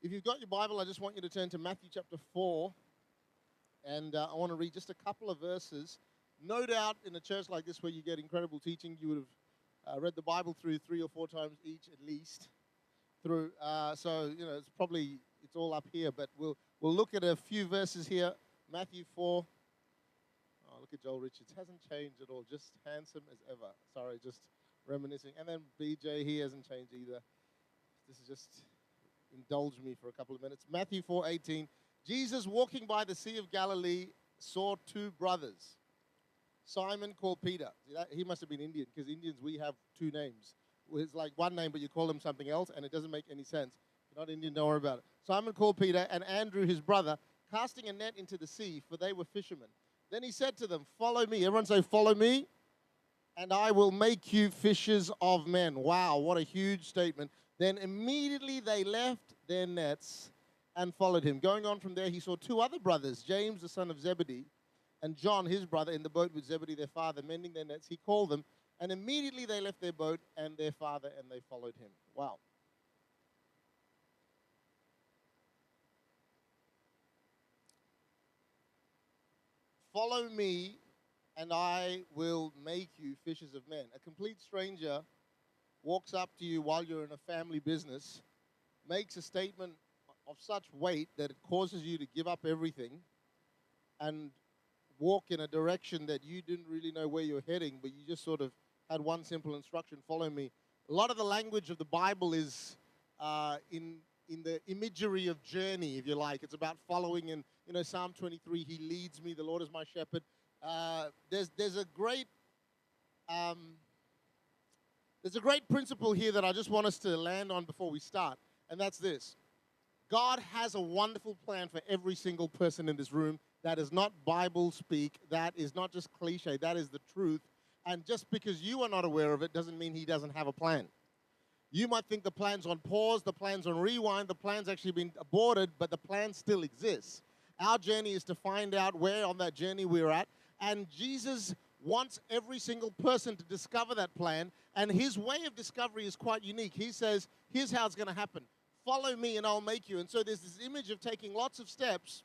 If you've got your Bible, I just want you to turn to Matthew chapter 4, and I want to read just a couple of verses. No doubt in a church like this where you get incredible teaching, you would have read the Bible through 3 or 4 times each at least. So, it's all up here, but we'll look at a few verses here. Matthew 4. Oh, look at Joel Richards. Hasn't changed at all. Just handsome as ever. Sorry, just reminiscing. And then BJ, he hasn't changed either. This is just indulge me for a couple of minutes. Matthew 4:18. Jesus, walking by the Sea of Galilee, saw 2 brothers. Simon, called Peter. He must have been Indian, because Indians, we have 2 names. It's like one name, but you call them something else, and it doesn't make any sense. If you're not Indian, don't worry about it. Simon, called Peter, and Andrew, his brother, casting a net into the sea, for they were fishermen. Then he said to them, "Follow me." Everyone say, "Follow me, and I will make you fishers of men." Wow, what a huge statement. Then immediately they left their nets and followed him. Going on from there, he saw 2 other brothers, James, the son of Zebedee, and John, his brother, in the boat with Zebedee, their father, mending their nets. He called them, and immediately they left their boat and their father, and they followed him. Wow. Follow me, and I will make you fishers of men. A complete stranger walks up to you while you're in a family business, makes a statement of such weight that it causes you to give up everything and walk in a direction that you didn't really know where you're heading, but you just sort of had one simple instruction: follow me. A lot of the language of the Bible is in the imagery of journey, if you like. It's about following. And Psalm 23, he leads me, the Lord is my shepherd. There's a great principle here that I just want us to land on before we start, and that's this. God has a wonderful plan for every single person in this room. That is not Bible speak. That is not just cliche. That is the truth. And just because you are not aware of it doesn't mean he doesn't have a plan. You might think the plan's on pause, the plan's on rewind, the plan's actually been aborted, but the plan still exists. Our journey is to find out where on that journey we're at, and Jesus wants every single person to discover that plan, and his way of discovery is quite unique. He says, here's how it's going to happen. Follow me and I'll make you. And so there's this image of taking lots of steps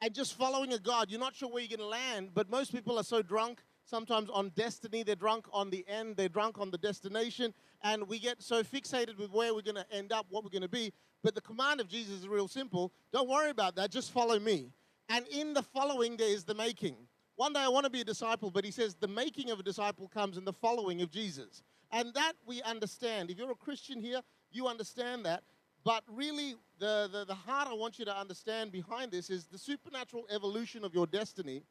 and just following a God. You're not sure where you're going to land, but most people are so drunk sometimes on destiny. They're drunk on the end. They're drunk on the destination. And we get so fixated with where we're going to end up, what we're going to be. But the command of Jesus is real simple. Don't worry about that. Just follow me. And in the following, there is the making. One day I want to be a disciple, but he says the making of a disciple comes in the following of Jesus. And that we understand. If you're a Christian here, you understand that. But really, the heart I want you to understand behind this is the supernatural evolution of your destiny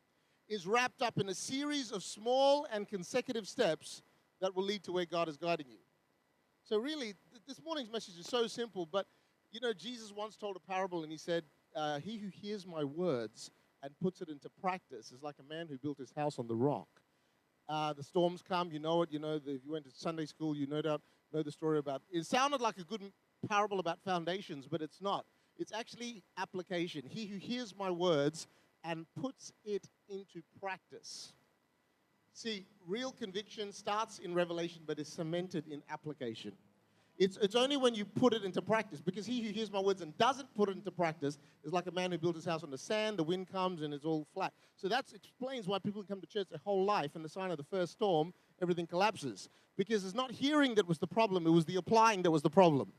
is wrapped up in a series of small and consecutive steps that will lead to where God is guiding you. So really, this morning's message is so simple, but Jesus once told a parable, and he said, he who hears my words and puts it into practice is like a man who built his house on the rock. The storms come, you know it. If you went to Sunday school, you no doubt know the story about it. It sounded like a good parable about foundations, but it's not. It's actually application. He who hears my words and puts it into practice. See, real conviction starts in revelation, but is cemented in application. It's only when you put it into practice, because he who hears my words and doesn't put it into practice is like a man who built his house on the sand, the wind comes and it's all flat. So that explains why people come to church their whole life, and the sign of the first storm, everything collapses. Because it's not hearing that was the problem, it was the applying that was the problem.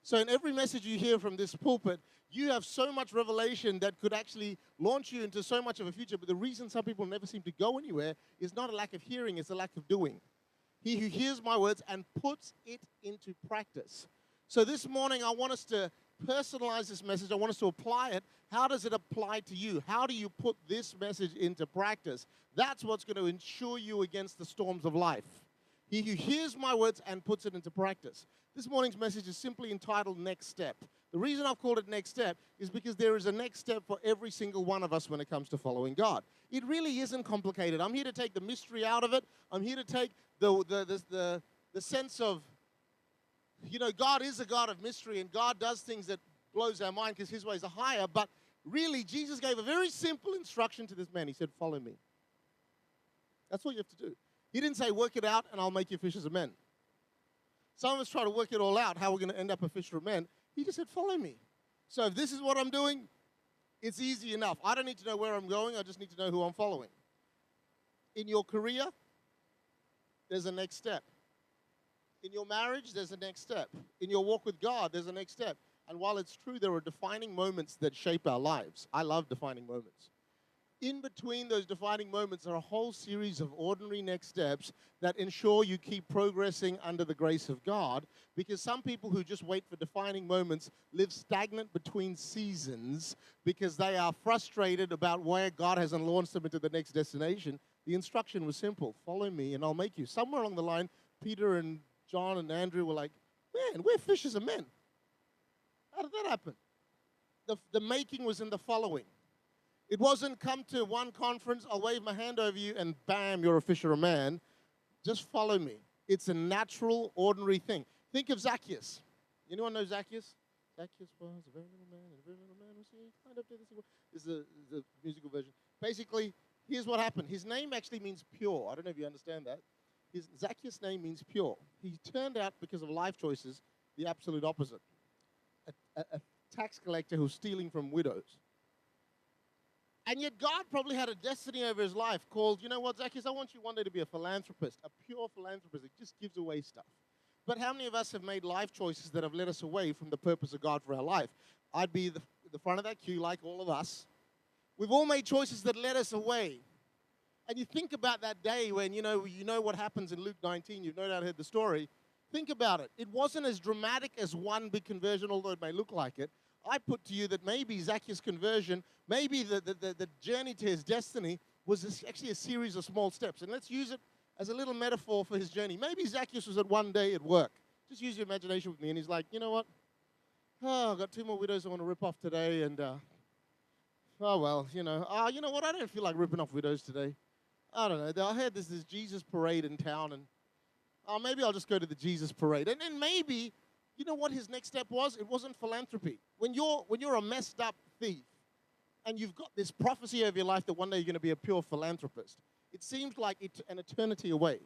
So in every message you hear from this pulpit, you have so much revelation that could actually launch you into so much of a future, but the reason some people never seem to go anywhere is not a lack of hearing, it's a lack of doing. He who hears my words and puts it into practice. So this morning, I want us to personalize this message. I want us to apply it. How does it apply to you? How do you put this message into practice? That's what's going to ensure you against the storms of life. He who hears my words and puts it into practice. This morning's message is simply entitled Next Step. The reason I've called it Next Step is because there is a next step for every single one of us when it comes to following God. It really isn't complicated. I'm here to take the mystery out of it. I'm here to take the sense of, God is a God of mystery, and God does things that blows our mind because his ways are higher. But really, Jesus gave a very simple instruction to this man. He said, follow me. That's all you have to do. He didn't say, work it out and I'll make you fishers of men. Some of us try to work it all out, how we're going to end up a fisher of men. He just said, follow me. So if this is what I'm doing, it's easy enough. I don't need to know where I'm going. I just need to know who I'm following. In your career, there's a next step. In your marriage, there's a next step. In your walk with God, there's a next step. And while it's true, there are defining moments that shape our lives. I love defining moments. In between those defining moments are a whole series of ordinary next steps that ensure you keep progressing under the grace of God, because some people who just wait for defining moments live stagnant between seasons because they are frustrated about where God hasn't launched them into the next destination. The instruction was simple: follow me and I'll make you. Somewhere along the line, Peter and John and Andrew were like, man, we're fishers of men. How did that happen? The making was in the following. It wasn't come to one conference, I'll wave my hand over you, and bam, you're a fisher of man. Just follow me. It's a natural, ordinary thing. Think of Zacchaeus. Anyone know Zacchaeus? Zacchaeus was a very little man, and a very little man was he. Climbed up to this is the musical version. Basically, here's what happened. His name actually means pure. I don't know if you understand that. Zacchaeus' name means pure. He turned out, because of life choices, the absolute opposite. A tax collector who was stealing from widows. And yet God probably had a destiny over his life called, you know what, Zacchaeus, I want you one day to be a philanthropist, a pure philanthropist that just gives away stuff. But how many of us have made life choices that have led us away from the purpose of God for our life? I'd be the front of that queue, like all of us. We've all made choices that led us away. And you think about that day when, you know what happens in Luke 19. You've no doubt heard the story. Think about it. It wasn't as dramatic as one big conversion, although it may look like it. I put to you that maybe Zacchaeus' conversion, maybe the journey to his destiny was actually a series of small steps. And let's use it as a little metaphor for his journey. Maybe Zacchaeus was at one day at work. Just use your imagination with me. And he's like, you know what? Oh, I've got 2 more widows I want to rip off today. And, oh, well, you know what? I don't feel like ripping off widows today. I don't know. I heard there's this Jesus parade in town. And maybe I'll just go to the Jesus parade. And then maybe, you know what his next step was? It wasn't philanthropy. When you're a messed up thief and you've got this prophecy over your life that one day you're going to be a pure philanthropist, it seems like an eternity away.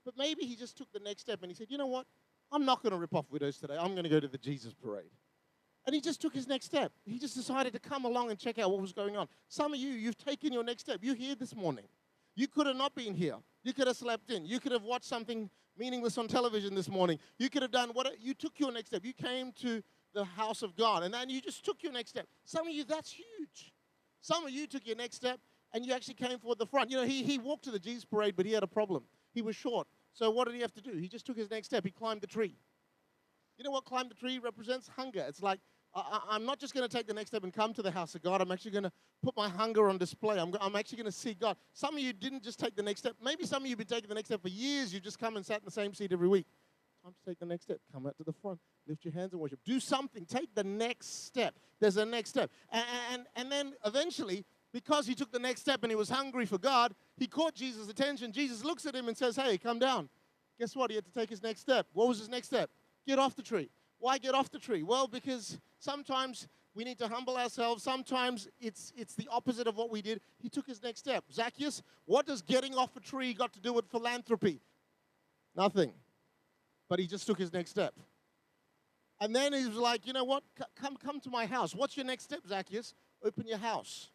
But maybe he just took the next step and he said, you know what? I'm not going to rip off widows today. I'm going to go to the Jesus parade. And he just took his next step. He just decided to come along and check out what was going on. Some of you, you've taken your next step. You're here this morning. You could have not been here. You could have slept in. You could have watched something meaningless on television this morning. You could have done you took your next step. You came to the house of God, and then you just took your next step. Some of you, that's huge. Some of you took your next step, and you actually came forward the front. You know, he walked to the Jesus parade, but he had a problem. He was short. So what did he have to do? He just took his next step. He climbed the tree. You know what climb the tree represents? Hunger. It's like, I'm not just going to take the next step and come to the house of God. I'm actually going to put my hunger on display. I'm actually going to see God. Some of you didn't just take the next step. Maybe some of you have been taking the next step for years. You've just come and sat in the same seat every week. Time to take the next step. Come out to the front. Lift your hands and worship. Do something. Take the next step. There's a next step. And then eventually, because he took the next step and he was hungry for God, he caught Jesus' attention. Jesus looks at him and says, hey, come down. Guess what? He had to take his next step. What was his next step? Get off the tree. Why get off the tree? Well, because sometimes we need to humble ourselves. Sometimes it's the opposite of what we did. He took his next step. Zacchaeus, what does getting off a tree got to do with philanthropy? Nothing. But he just took his next step. And then he was like, you know what? Come to my house. What's your next step, Zacchaeus? Open your house.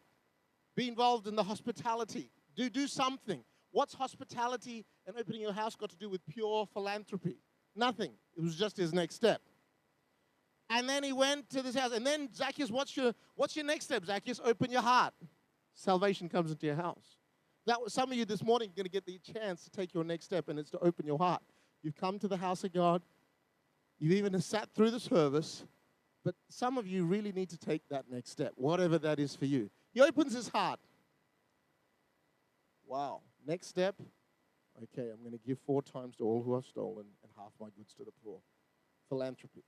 Be involved in the hospitality. Do something. What's hospitality and opening your house got to do with pure philanthropy? Nothing. It was just his next step. And then he went to this house. And then, Zacchaeus, what's your next step, Zacchaeus? Open your heart. Salvation comes into your house. Some of you this morning are going to get the chance to take your next step, and it's to open your heart. You've come to the house of God. You've even sat through the service. But some of you really need to take that next step, whatever that is for you. He opens his heart. Wow. Next step. Okay, I'm going to give 4 times to all who have stolen and half my goods to the poor. Philanthropy.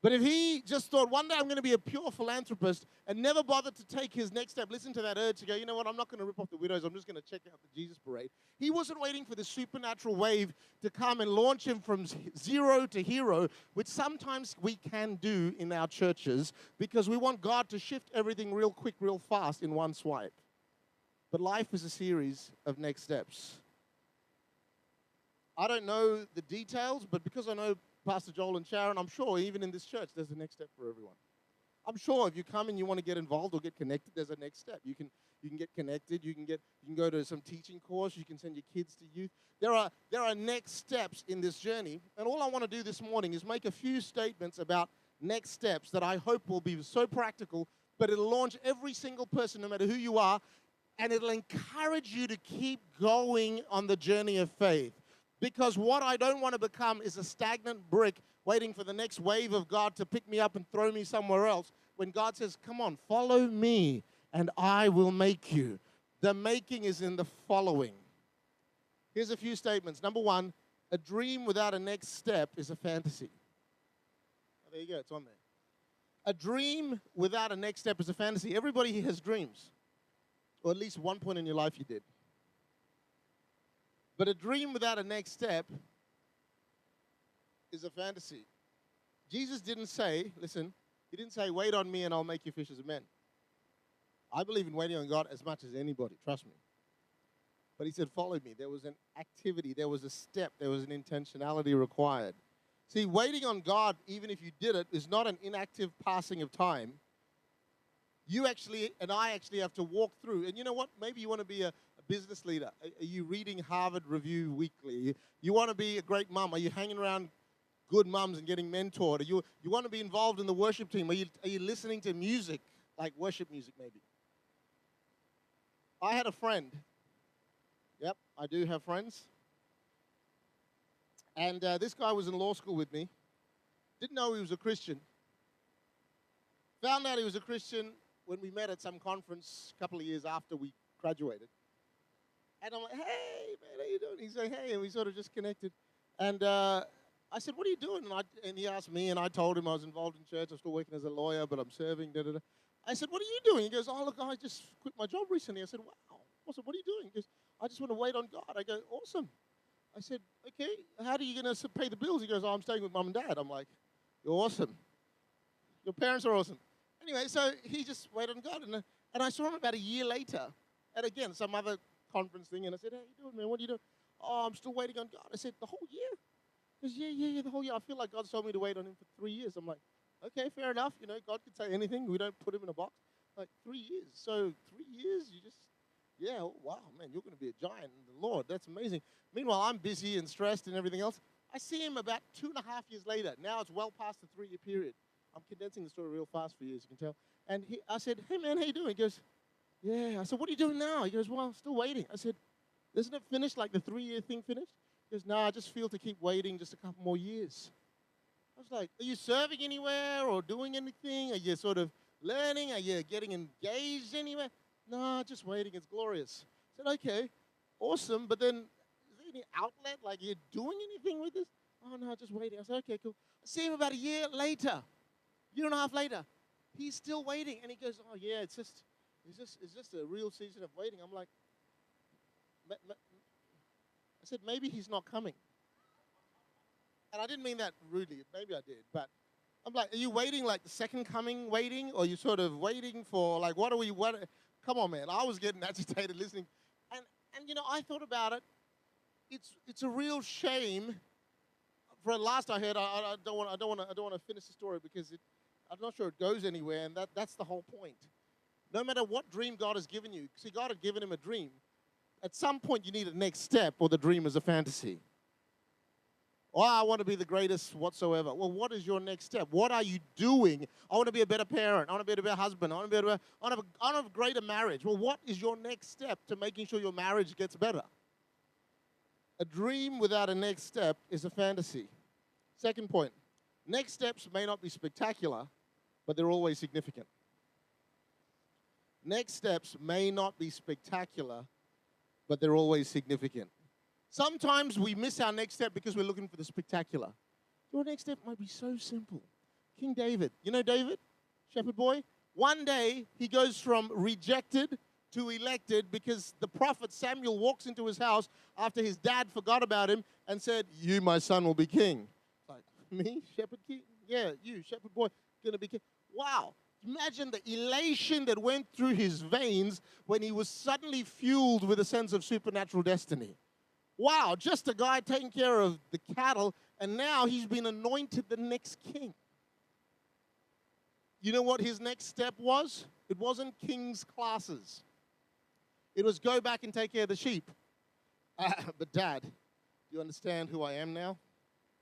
But if he just thought, one day I'm going to be a pure philanthropist and never bothered to take his next step, listen to that urge to go, you know what, I'm not going to rip off the widows, I'm just going to check out the Jesus parade. He wasn't waiting for the supernatural wave to come and launch him from zero to hero, which sometimes we can do in our churches because we want God to shift everything real quick, real fast in one swipe. But life is a series of next steps. I don't know the details, but because I know Pastor Joel and Sharon, I'm sure even in this church, there's a next step for everyone. I'm sure if you come and you want to get involved or get connected, there's a next step. You can get connected. You can go to some teaching course. You can send your kids to youth. There are next steps in this journey, and all I want to do this morning is make a few statements about next steps that I hope will be so practical, but it'll launch every single person, no matter who you are, and it'll encourage you to keep going on the journey of faith. Because what I don't want to become is a stagnant brick waiting for the next wave of God to pick me up and throw me somewhere else. When God says, come on, follow me, and I will make you. The making is in the following. Here's a few statements. Number one, a dream without a next step is a fantasy. Oh, there you go, it's on there. A dream without a next step is a fantasy. Everybody here has dreams. Or at least one point in your life you did. But a dream without a next step is a fantasy. Jesus didn't say, listen, he didn't say, wait on me and I'll make you fishers of men. I believe in waiting on God as much as anybody, trust me. But he said, follow me. There was an activity, there was a step, there was an intentionality required. See, waiting on God, even if you did it, is not an inactive passing of time. You actually, and I actually have to walk through. And you know what? Maybe you want to be a business leader. Are you reading Harvard Review Weekly? You want to be a great mom. Are you hanging around good mums and getting mentored? You want to be involved in the worship team? Are you listening to music, like worship music maybe? I had a friend. Yep, I do have friends. And this guy was in law school with me. Didn't know he was a Christian. Found out he was a Christian when we met at some conference a couple of years after we graduated. And I'm like, hey, man, how you doing? He's like, hey, and we sort of just connected. And I said, what are you doing? And he asked me, and I told him I was involved in church. I'm still working as a lawyer, but I'm serving, da-da-da. I said, what are you doing? He goes, oh, look, I just quit my job recently. I said, wow, awesome, what are you doing? He goes, I just want to wait on God. I go, awesome. I said, okay, how are you going to pay the bills? He goes, oh, I'm staying with mum and dad. I'm like, you're awesome. Your parents are awesome. Anyway, so he just waited on God. And I saw him about a year later at, again, some other conference thing. And I said, how you doing, man? What are you doing? Oh, I'm still waiting on God. I said, the whole year? He goes, yeah, the whole year. I feel like God's told me to wait on him for 3 years. I'm like, okay, fair enough. You know, God could say anything. We don't put him in a box. Like, 3 years. So 3 years, you just, yeah, oh, wow, man, you're going to be a giant in the Lord. That's amazing. Meanwhile, I'm busy and stressed and everything else. I see him about 2.5 years later. Now it's well past the 3-year period. I'm condensing the story real fast for you, as you can tell. And I said, hey, man, how you doing? He goes, yeah. I said, what are you doing now? He goes, well, I'm still waiting. I said, isn't it finished, like the 3-year thing finished? He goes, no, I just feel to keep waiting just a couple more years. I was like, are you serving anywhere or doing anything? Are you sort of learning? Are you getting engaged anywhere? No, just waiting. It's glorious. I said, okay, awesome. But then, is there any outlet? Like, are you doing anything with this? Oh, no, just waiting. I said, okay, cool. I see him about a year later, year and a half later. He's still waiting. And he goes, oh, yeah, it's just a real season of waiting. I'm like, I said, maybe he's not coming. And I didn't mean that rudely. Maybe I did. But I'm like, are you waiting like the second coming waiting? Or are you sort of waiting for, like, what? Come on, man. I was getting agitated listening. And you know, I thought about it. It's a real shame. For last I heard, I don't want to finish the story because I'm not sure it goes anywhere, and that's the whole point. No matter what dream God has given you, see, God had given him a dream. At some point, you need a next step, or the dream is a fantasy. Oh, I want to be the greatest whatsoever. Well, what is your next step? What are you doing? I want to be a better parent. I want to be a better husband. I want to have a greater marriage. Well, what is your next step to making sure your marriage gets better? A dream without a next step is a fantasy. Second point, next steps may not be spectacular, but they're always significant. Next steps may not be spectacular, but they're always significant. Sometimes we miss our next step because we're looking for the spectacular. Your next step might be so simple. King David, you know David, shepherd boy? One day, he goes from rejected to elected because the prophet Samuel walks into his house after his dad forgot about him and said, you, my son, will be king. Like, me, shepherd king? Yeah, you, shepherd boy, going to be king. Wow. Imagine the elation that went through his veins when he was suddenly fueled with a sense of supernatural destiny. Wow, just a guy taking care of the cattle, and now he's been anointed the next king. You know what his next step was? It wasn't king's classes. It was go back and take care of the sheep. But Dad, do you understand who I am now?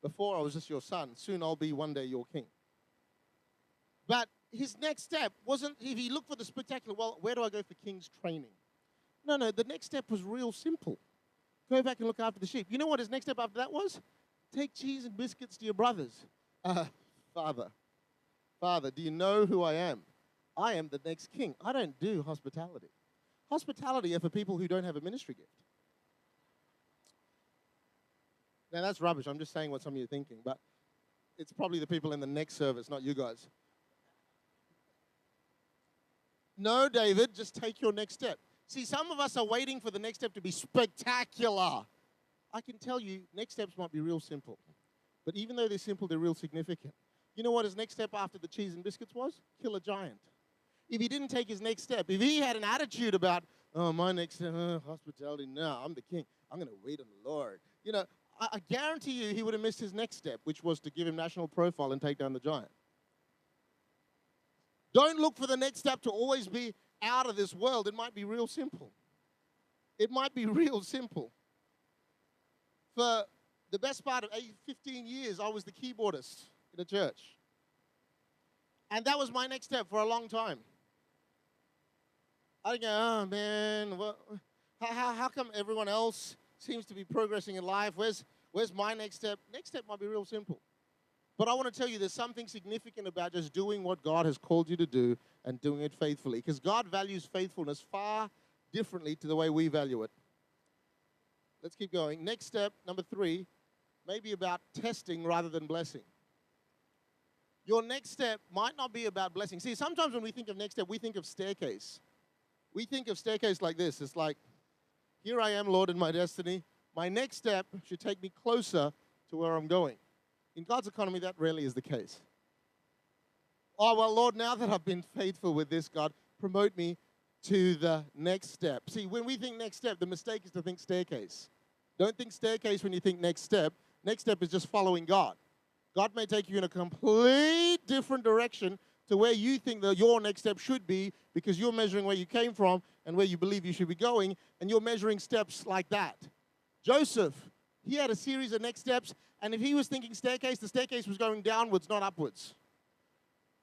Before I was just your son. Soon I'll be one day your king. But his next step wasn't, if he looked for the spectacular, well, where do I go for king's training? No, the next step was real simple. Go back and look after the sheep. You know what his next step after that was? Take cheese and biscuits to your brothers. Father, do you know who I am? I am the next king. I don't do hospitality. Hospitality are for people who don't have a ministry gift. Now, that's rubbish. I'm just saying what some of you are thinking, but it's probably the people in the next service, not you guys. No, David, just take your next step. See, some of us are waiting for the next step to be spectacular. I can tell you, next steps might be real simple. But even though they're simple, they're real significant. You know what his next step after the cheese and biscuits was? Kill a giant. If he didn't take his next step, if he had an attitude about, oh, my next step, hospitality, no, I'm the king. I'm going to wait on the Lord. You know, I guarantee you he would have missed his next step, which was to give him national profile and take down the giant. Don't look for the next step to always be out of this world. It might be real simple. It might be real simple. For the best part of 15 years, I was the keyboardist in a church. And that was my next step for a long time. I'd go, oh, man, how come everyone else seems to be progressing in life? Where's my next step? Next step might be real simple. But I want to tell you there's something significant about just doing what God has called you to do and doing it faithfully. Because God values faithfulness far differently to the way we value it. Let's keep going. Next step, number 3, may be about testing rather than blessing. Your next step might not be about blessing. See, sometimes when we think of next step, we think of staircase. We think of staircase like this. It's like, here I am, Lord, in my destiny. My next step should take me closer to where I'm going. In God's economy, that rarely is the case. Oh, well, Lord, now that I've been faithful with this, God, promote me to the next step. See, when we think next step, the mistake is to think staircase. Don't think staircase when you think next step. Next step is just following God. God may take you in a complete different direction to where you think that your next step should be because you're measuring where you came from and where you believe you should be going, and you're measuring steps like that. Joseph, he had a series of next steps, and if he was thinking staircase, the staircase was going downwards, not upwards.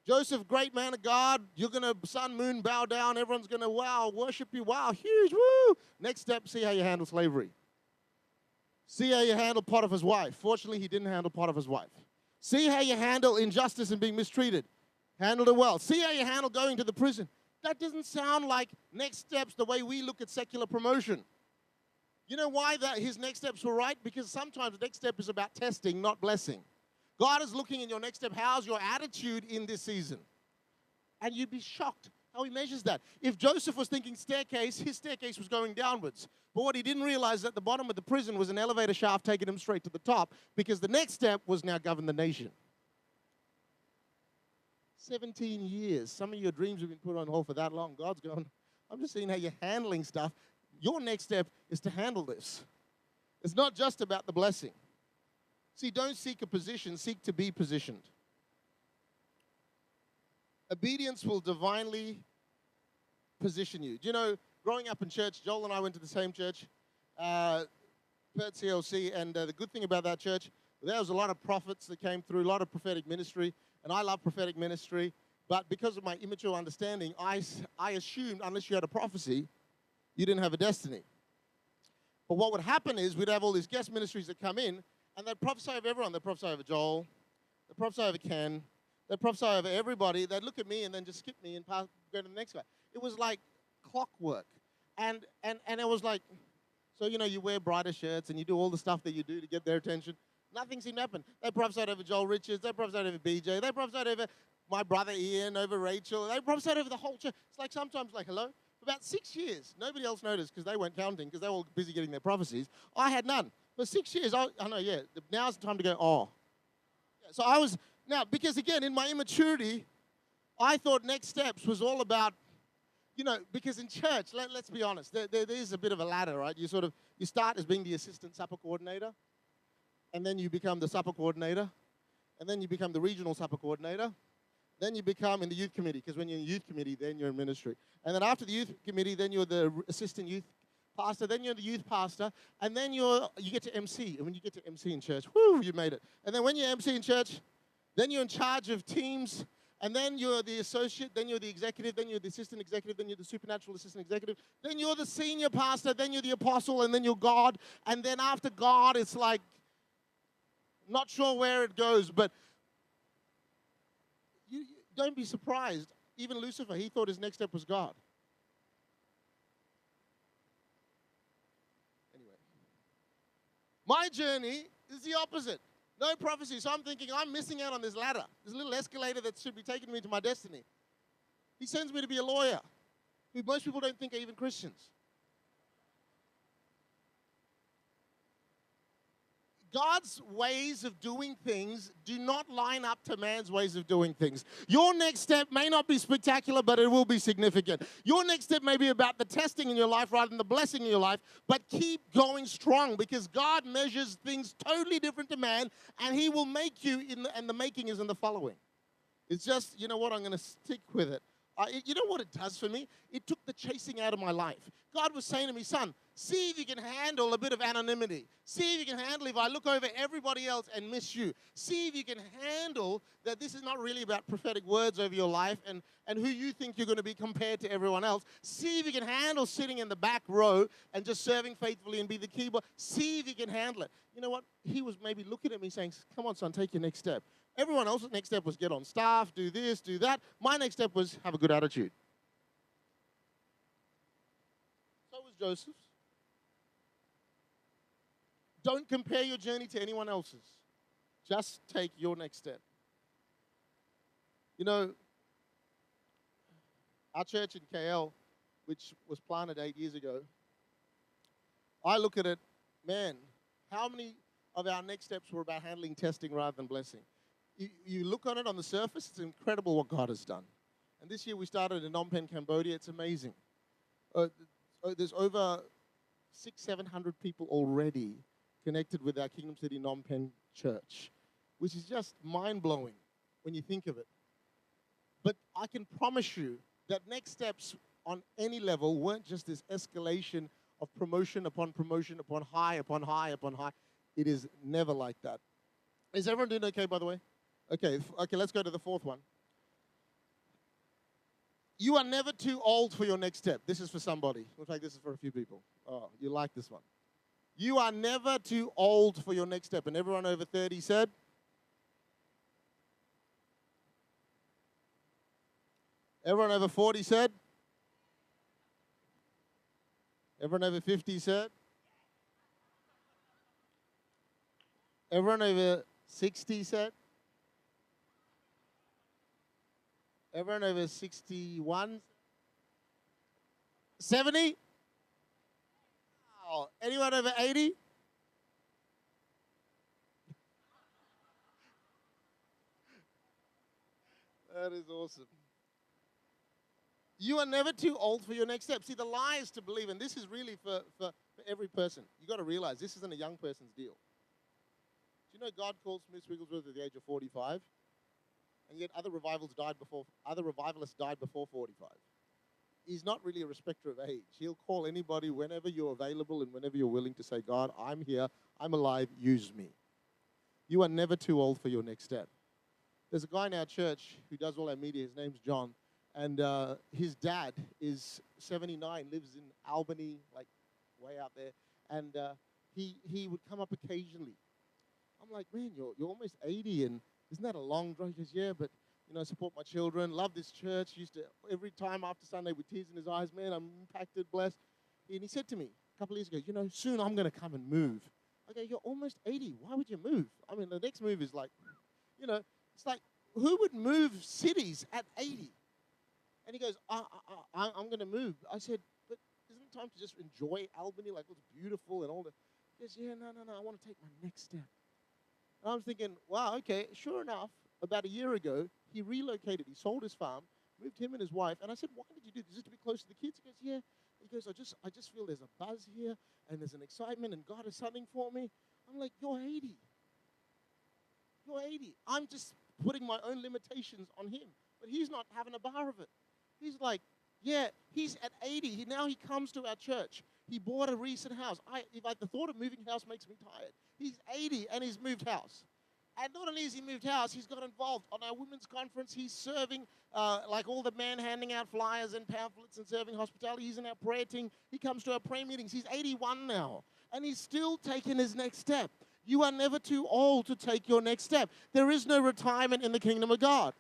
Joseph, great man of God, you're going to sun, moon, bow down, everyone's going to, wow, worship you, wow, huge, woo. Next step, see how you handle slavery. See how you handle Potiphar's wife. Fortunately, he didn't handle Potiphar's wife. See how you handle injustice and being mistreated. Handled it well. See how you handle going to the prison. That doesn't sound like next steps the way we look at secular promotion. You know why his next steps were right? Because sometimes the next step is about testing, not blessing. God is looking in your next step. How's your attitude in this season? And you'd be shocked how he measures that. If Joseph was thinking staircase, his staircase was going downwards. But what he didn't realize is at the bottom of the prison was an elevator shaft taking him straight to the top, because the next step was now govern the nation. 17 years. Some of your dreams have been put on hold for that long. God's going, I'm just seeing how you're handling stuff. Your next step is to handle this. It's not just about the blessing. See, don't seek a position, seek to be positioned. Obedience will divinely position you. Do you know, growing up in church, Joel and I went to the same church, Perth CLC, and the good thing about that church, there was a lot of prophets that came through, a lot of prophetic ministry, and I love prophetic ministry, but because of my immature understanding, I assumed unless you had a prophecy, you didn't have a destiny. But what would happen is we'd have all these guest ministries that come in, and they'd prophesy over everyone. They'd prophesy over Joel, they'd prophesy over Ken, they'd prophesy over everybody. They'd look at me and then just skip me and go to the next guy. It was like clockwork. And it was like, so, you know, you wear brighter shirts and you do all the stuff that you do to get their attention. Nothing seemed to happen. They prophesied over Joel Richards. They prophesied over BJ. They prophesied over my brother Ian, over Rachel. They prophesied over the whole church. It's like sometimes like, hello? For about 6 years, nobody else noticed because they weren't counting because they were all busy getting their prophecies. I had none. For 6 years, I know, yeah, now's the time to go, oh. Yeah, so I was, now, because again, in my immaturity, I thought next steps was all about You know, because in church, let's be honest, there is a bit of a ladder, right? You start as being the assistant supper coordinator, and then you become the supper coordinator, and then you become the regional supper coordinator, then you become in the youth committee, because when you're in the youth committee, then you're in ministry. And then after the youth committee, then you're the assistant youth pastor, then you're the youth pastor, and then you get to MC. And when you get to MC in church, whoo, you made it. And then when you're MC in church, then you're in charge of teams, and then you're the associate, then you're the executive, then you're the assistant executive, then you're the supernatural assistant executive, then you're the senior pastor, then you're the apostle, and then you're God. And then after God, it's like, not sure where it goes, but you don't be surprised. Even Lucifer, he thought his next step was God. Anyway, my journey is the opposite. No prophecy. So I'm thinking I'm missing out on this ladder, this little escalator that should be taking me to my destiny. He sends me to be a lawyer, who most people don't think are even Christians. God's ways of doing things do not line up to man's ways of doing things. Your next step may not be spectacular, but it will be significant. Your next step may be about the testing in your life rather than the blessing in your life, but keep going strong, because God measures things totally different to man, and he will make you, and the making is in the following. It's just, you know what, I'm going to stick with it. You know what it does for me? It took the chasing out of my life. God was saying to me, son, see if you can handle a bit of anonymity. See if you can handle if I look over everybody else and miss you. See if you can handle that this is not really about prophetic words over your life and who you think you're going to be compared to everyone else. See if you can handle sitting in the back row and just serving faithfully and be the keyboard. See if you can handle it. You know what? He was maybe looking at me saying, come on, son, take your next step. Everyone else's next step was get on staff, do this, do that. My next step was have a good attitude. So was Joseph's. Don't compare your journey to anyone else's. Just take your next step. You know, our church in KL, which was planted 8 years ago, I look at it, man, how many of our next steps were about handling testing rather than blessing? You look on it on the surface, it's incredible what God has done. And this year we started in Phnom Penh, Cambodia. It's amazing. There's over 600-700 people already connected with our Kingdom City Phnom Penh Church, which is just mind-blowing when you think of it. But I can promise you that next steps on any level weren't just this escalation of promotion upon promotion upon high upon high upon high. It is never like that. Is everyone doing okay, by the way? Okay, let's go to the fourth one. You are never too old for your next step. This is for somebody. In fact, this is for a few people. Oh, you like this one. You are never too old for your next step. And everyone over 30 said? Everyone over 40 said? Everyone over 50 said? Everyone over 60 said? Everyone over 61? 70? Wow. Anyone over 80? That is awesome. You are never too old for your next step. See, the lie is to believe, and this is really for every person. You got to realize this isn't a young person's deal. Do you know God called Smith Wigglesworth at the age of 45? And yet other revivalists died before 45. He's not really a respecter of age. He'll call anybody whenever you're available and whenever you're willing to say, God, I'm here, I'm alive, use me. You are never too old for your next step. There's a guy in our church who does all our media. His name's John. And his dad is 79, lives in Albany, like way out there. And he would come up occasionally. I'm like, man, you're almost 80, and isn't that a long drive? He goes, yeah, but, you know, I support my children, love this church. Used to, every time after Sunday with tears in his eyes, man, I'm impacted, blessed. And he said to me a couple of years ago, you know, soon I'm going to come and move. I go, you're almost 80. Why would you move? I mean, the next move is like, you know, it's like, who would move cities at 80? And he goes, I'm going to move. I said, but isn't it time to just enjoy Albany, like what's beautiful and all that? He goes, yeah, no, I want to take my next step. And I was thinking, wow, okay, sure enough, about a year ago, he relocated. He sold his farm, moved him and his wife. And I said, why did you do this? Just to be close to the kids? He goes, yeah. He goes, I just feel there's a buzz here, and there's an excitement, and God has something for me. I'm like, you're 80. You're 80. I'm just putting my own limitations on him. But he's not having a bar of it. He's like, yeah, he's at 80. Now he comes to our church. He bought a recent house. The thought of moving house makes me tired. He's 80 and he's moved house. And not only has he moved house, he's got involved on our women's conference. He's serving, like all the men handing out flyers and pamphlets and serving hospitality. He's in our prayer team. He comes to our prayer meetings. He's 81 now. And he's still taking his next step. You are never too old to take your next step. There is no retirement in the kingdom of God.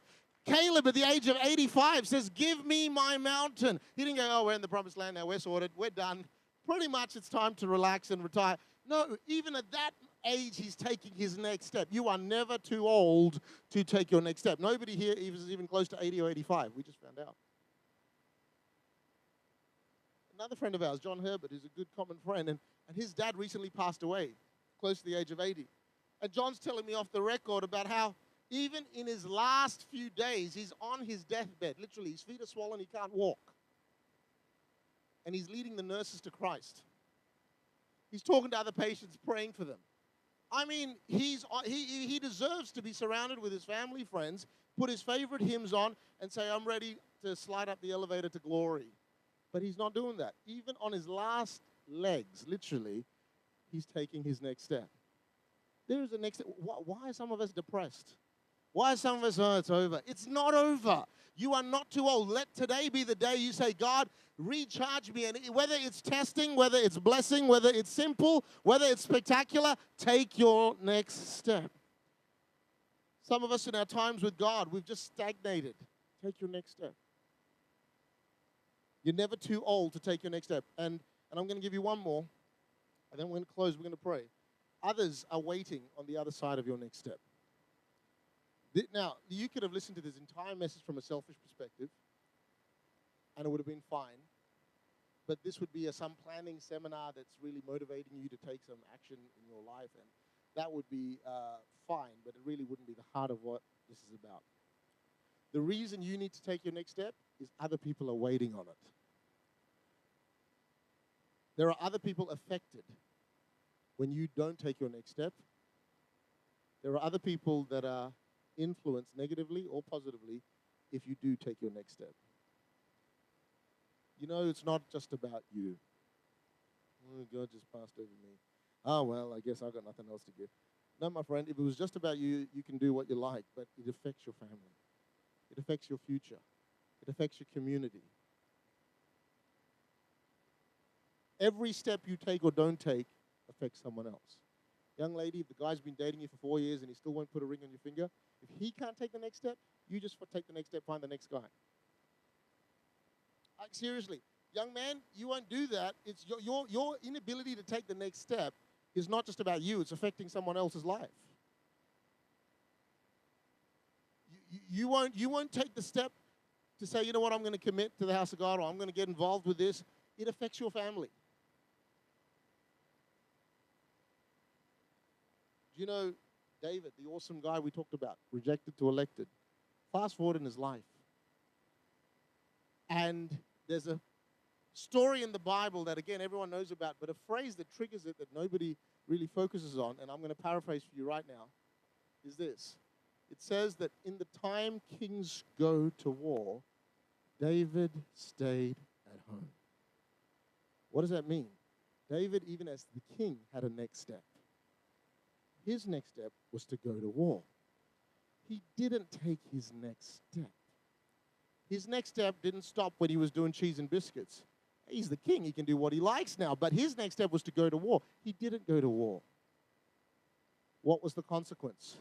Caleb, at the age of 85, says, give me my mountain. He didn't go, oh, we're in the promised land now. We're sorted. We're done. Pretty much it's time to relax and retire. No, even at that age, he's taking his next step. You are never too old to take your next step. Nobody here is even close to 80 or 85. We just found out. Another friend of ours, John Herbert, who's a good common friend, and his dad recently passed away, close to the age of 80. And John's telling me off the record about how even in his last few days, he's on his deathbed. Literally, his feet are swollen, he can't walk. And he's leading the nurses to Christ. He's talking to other patients, praying for them. I mean, he deserves to be surrounded with his family, friends, put his favorite hymns on, and say, I'm ready to slide up the elevator to glory. But he's not doing that. Even on his last legs, literally, he's taking his next step. There is a next step. Why are some of us depressed? Why are some of us, oh, it's over? It's not over. You are not too old. Let today be the day you say, God, recharge me. And whether it's testing, whether it's blessing, whether it's simple, whether it's spectacular, take your next step. Some of us in our times with God, we've just stagnated. Take your next step. You're never too old to take your next step. And I'm going to give you one more, and then we're going to close. We're going to pray. Others are waiting on the other side of your next step. Now, you could have listened to this entire message from a selfish perspective, and it would have been fine. But this would be some planning seminar that's really motivating you to take some action in your life, and that would be fine, but it really wouldn't be the heart of what this is about. The reason you need to take your next step is other people are waiting on it. There are other people affected when you don't take your next step. There are other people that are influenced negatively or positively if you do take your next step. You know, it's not just about you. Oh, God just passed over me. Oh, well, I guess I've got nothing else to give. No, my friend, if it was just about you, you can do what you like, but it affects your family. It affects your future. It affects your community. Every step you take or don't take affects someone else. Young lady, if the guy's been dating you for 4 years and he still won't put a ring on your finger, if he can't take the next step, you just take the next step, find the next guy. Like, seriously, young man, you won't do that. It's your inability to take the next step is not just about you. It's affecting someone else's life. You won't take the step to say, you know what, I'm going to commit to the house of God, or I'm going to get involved with this. It affects your family. Do you know David, the awesome guy we talked about, rejected to elected? Fast forward in his life. And there's a story in the Bible that, again, everyone knows about, but a phrase that triggers it that nobody really focuses on, and I'm going to paraphrase for you right now, is this. It says that in the time kings go to war, David stayed at home. What does that mean? David, even as the king, had a next step. His next step was to go to war. He didn't take his next step. His next step didn't stop when he was doing cheese and biscuits. He's the king. He can do what he likes now. But his next step was to go to war. He didn't go to war. What was the consequence?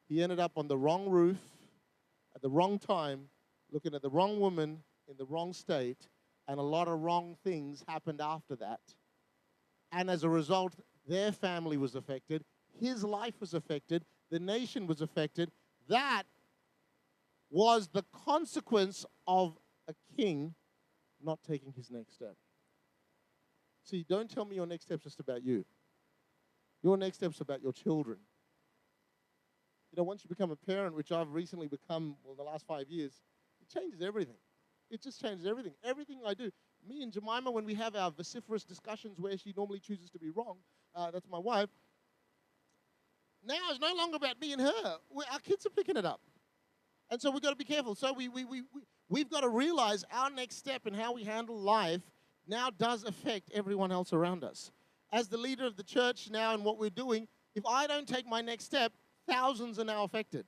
He ended up on the wrong roof at the wrong time, looking at the wrong woman in the wrong state, and a lot of wrong things happened after that. And as a result, their family was affected. His life was affected. The nation was affected. That was the consequence of a king not taking his next step. See, don't tell me your next step's just about you. Your next step's about your children. You know, once you become a parent, which I've recently become, well, the last 5 years, changes everything. It just changes everything. Everything I do. Me and Jemima, when we have our vociferous discussions where she normally chooses to be wrong, that's my wife, now it's no longer about me and her. Our kids are picking it up. And so we've got to be careful. So we've got to realize our next step in how we handle life now does affect everyone else around us. As the leader of the church now and what we're doing, if I don't take my next step, thousands are now affected.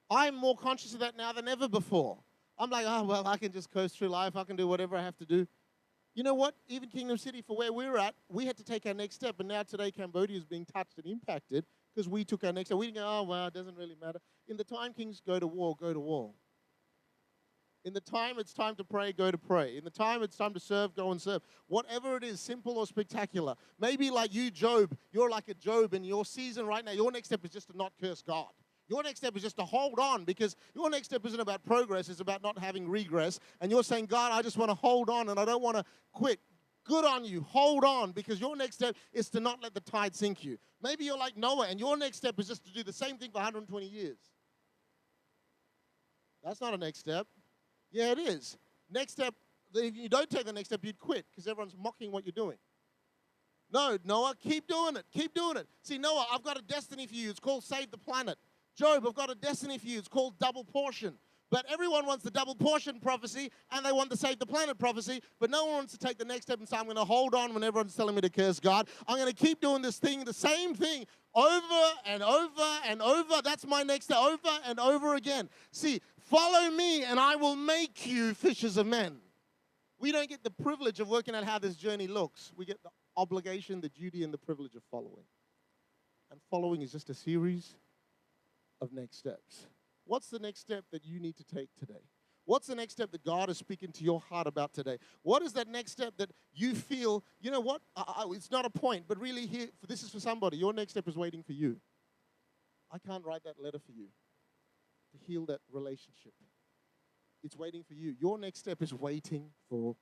I'm more conscious of that now than ever before. I'm like, oh, well, I can just coast through life. I can do whatever I have to do. You know what? Even Kingdom City, for where we're at, we had to take our next step. And now today, Cambodia is being touched and impacted because we took our next step. We didn't go, oh, well, it doesn't really matter. In the time kings go to war, go to war. In the time it's time to pray, go to pray. In the time it's time to serve, go and serve. Whatever it is, simple or spectacular. Maybe like you, Job, you're like a Job in your season right now. Your next step is just to not curse God. Your next step is just to hold on, because your next step isn't about progress, it's about not having regress. And you're saying, God, I just want to hold on and I don't want to quit. Good on you. Hold on, because your next step is to not let the tide sink you. Maybe you're like Noah and your next step is just to do the same thing for 120 years. That's not a next step. Yeah, it is. Next step, if you don't take the next step, you'd quit because everyone's mocking what you're doing. No, Noah, keep doing it. Keep doing it. See, Noah, I've got a destiny for you. It's called Save the Planet. Job, I've got a destiny for you. It's called double portion. But everyone wants the double portion prophecy, and they want the Save the Planet prophecy, but no one wants to take the next step and say, I'm going to hold on when everyone's telling me to curse God. I'm going to keep doing this thing, the same thing, over and over and over. That's my next step, over and over again. See, follow me, and I will make you fishers of men. We don't get the privilege of working out how this journey looks. We get the obligation, the duty, and the privilege of following. And following is just a series of next steps. What's the next step that you need to take today? What's the next step that God is speaking to your heart about today? What is that next step that you feel, you know what, it's not a point, but really here, this is for somebody. Your next step is waiting for you. I can't write that letter for you to heal that relationship. It's waiting for you. Your next step is waiting for